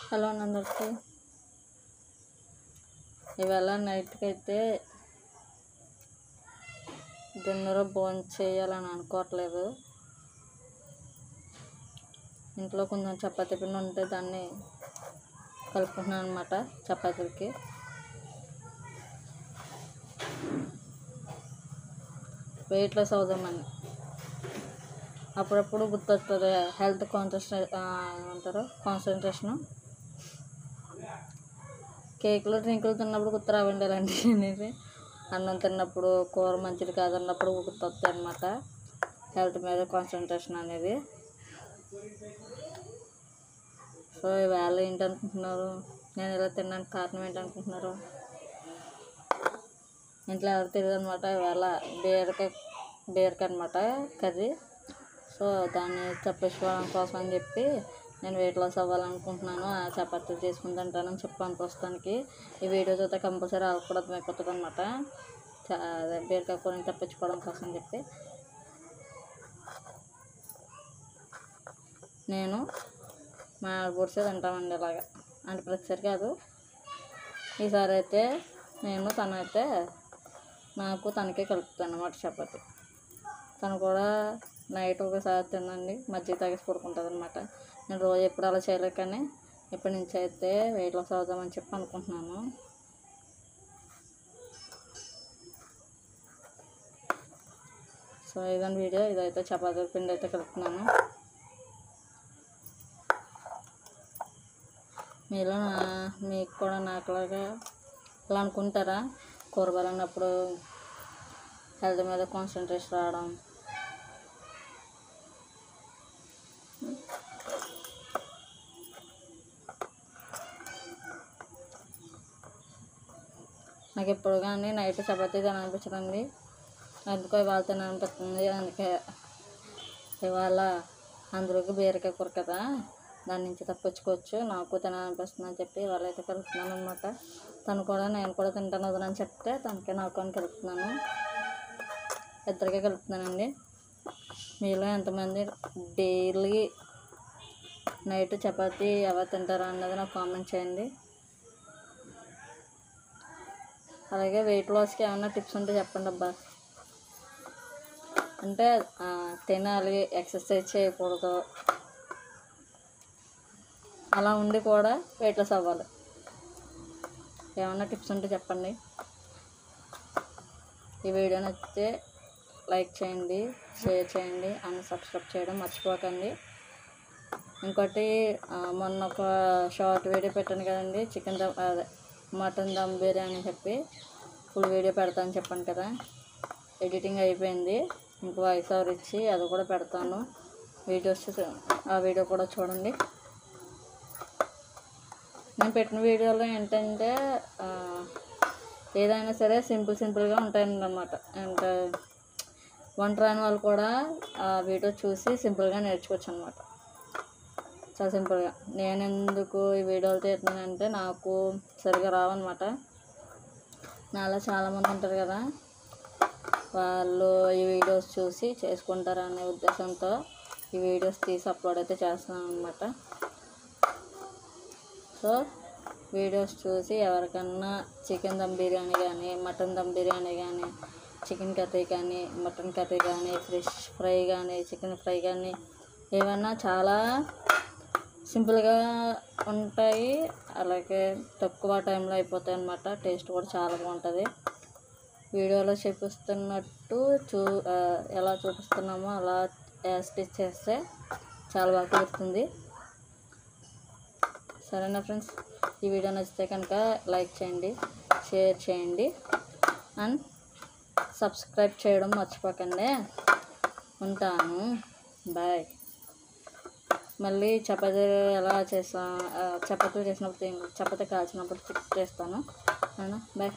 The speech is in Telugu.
హలో అందరికీ. ఇవాళ నైట్కి అయితే డిన్నర్ భోజనం చేయాలని అనుకోవట్లేదు. ఇంట్లో కొంచెం చపాతీ పిండి ఉంటే దాన్ని కలుపుకుంటున్నాను అనమాట. చపాతీలకి వెయిట్ లాస్ అవుదామని అప్పుడప్పుడు గుర్తొస్తుంది హెల్త్ కాన్సన్ట్రేషను. కేకులు డ్రింకులు తిన్నప్పుడు గుర్తు రావండి ఇలాంటివి అనేది. అన్నం తిన్నప్పుడు కూర మంచిది కాదన్నప్పుడు గుర్తొస్తాయి అన్నమాట. హెల్త్ మీద కాన్సన్ట్రేషన్ అనేది. సో ఇవాళ ఏంటనుకుంటున్నారు? నేను ఇలా తినడానికి కారణం ఏంటనుకుంటున్నారు? ఇంట్లో ఎవరు తెలియదు అనమాట. ఇవాళ బీరకాయ అనమాట కర్రీ. సో దాన్ని తప్పించుకోవడం కోసం అని చెప్పి నేను వెయిట్ లాస్ అవ్వాలనుకుంటున్నాను. ఆ చపాతీలు చేసుకుని తింటానని చెప్పాను ప్రస్తుతానికి. ఈ వీడియో చూస్తే కంపల్సరీ అవి కూడా అర్థమైపోతుంది అనమాట. బీరకాయ కూరని తప్పించుకోవడం కోసం చెప్పి నేను మా ఆడపడుచే తింటామండి ఇలాగా. అంటే ప్రతిసారి కాదు, ఈసారి అయితే నేను తనైతే నాకు తనకే కలుపుతాను అన్నమాట చపాతీ. తను కూడా నైట్ ఒకసారి తినండి మజ్జిగ తాగేసి పడుకుంటుంది అనమాట. నేను రోజు ఎప్పుడు అలా చేయలేదు, కానీ ఇప్పటి నుంచి అయితే వెయిట్ లాస్ అవుదామని చెప్పి అనుకుంటున్నాను. సో ఇదని వీడియో. ఇదైతే చపాతీ పిండి అయితే కలుపుతున్నాను. మీకు కూడా నాకులాగా ఇలా అనుకుంటారా? కూరగాయలు అన్నప్పుడు హెల్త్ మీద కాన్సన్ట్రేషన్ రావడం, నాకు ఎప్పుడు కానీ నైట్ చపాతీ తినాలనిపించదండి. అందుకో ఇవాళ తినాలనిపిస్తుంది. అందుకే ఇవాళ అందరికి బీరకాయ కూర కదా, దాని నుంచి తప్పించుకోవచ్చు, నాకు తినాలనిపిస్తుంది అని చెప్పి ఇవాళ అయితే కలుపుతున్నాను అనమాట. తను కూడా నేను కూడా తింటాను వదలని చెప్తే తనకే నాకు అని కలుపుతున్నాను. ఇద్దరికే కలుపుతున్నానండి. మీలో ఎంతమంది డైలీ నైట్ చపాతీ ఎవరు తింటారా అన్నది నాకు కామెంట్ చేయండి. అలాగే వెయిట్ లాస్కి ఏమైనా టిప్స్ ఉంటే చెప్పండి అబ్బా. అంటే తినాలి, ఎక్సర్సైజ్ చేయకూడదు, అలా ఉండి కూడా వెయిట్ లాస్ అవ్వాలి. ఏమైనా టిప్స్ ఉంటే చెప్పండి. ఈ వీడియో నచ్చితే లైక్ చేయండి, షేర్ చేయండి, అండ్ సబ్స్క్రైబ్ చేయడం మర్చిపోకండి. ఇంకోటి మొన్న ఒక షార్ట్ వీడియో పెట్టాను కదండి, మటన్ దమ్ బిర్యానీ చెప్పి ఫుల్ వీడియో పెడతాను చెప్పాను కదా. ఎడిటింగ్ అయిపోయింది, ఇంకో వాయిస్ ఓవర్ ఇచ్చి అది కూడా పెడతాను. ఆ వీడియో కూడా చూడండి. నేను పెట్టిన వీడియోలో ఏంటంటే ఏదైనా సరే సింపుల్గా ఉంటాయన్నమాట. అంటే వంట రాని వాళ్ళు కూడా ఆ వీడియో చూసి సింపుల్గా నేర్చుకోవచ్చు అనమాట. చాలా సింపుల్గా. నేను ఎందుకు ఈ వీడియోలు తీస్తున్నానంటే నాకు సరిగా రావన్నమాట. నాలా చాలామంది ఉంటారు కదా, వాళ్ళు ఈ వీడియోస్ చూసి చేసుకుంటారనే ఉద్దేశంతో ఈ వీడియోస్ తీసి అప్లోడ్ అయితే చేస్తున్నాను అనమాట. సో వీడియోస్ చూసి ఎవరికన్నా చికెన్ దమ్ బిర్యానీ కానీ, మటన్ దమ్ బిర్యానీ కానీ, చికెన్ కర్రీ కానీ, మటన్ కర్రీ కానీ, ఫిష్ ఫ్రై కానీ, చికెన్ ఫ్రై కానీ, ఏమన్నా చాలా సింపుల్గా ఉంటాయి. అలాగే తక్కువ టైంలో అయిపోతాయి అన్నమాట. టేస్ట్ కూడా చాలా బాగుంటుంది. వీడియోలో చూపిస్తున్నట్టు ఎలా చూపిస్తున్నామో అలా స్టిచ్ చేస్తే చాలా బాగా కుదురుతుంది. సరేనా ఫ్రెండ్స్? ఈ వీడియో నచ్చితే కనుక లైక్ చేయండి, షేర్ చేయండి, అండ్ సబ్స్క్రైబ్ చేయడం మర్చిపోకండి. ఉంటాను, బాయ్. మళ్ళీ చపాతీలు ఎలా చపాతీలు చేసినప్పుడు చపాతీ కాల్చినప్పుడు చేస్తాను. బాయ్.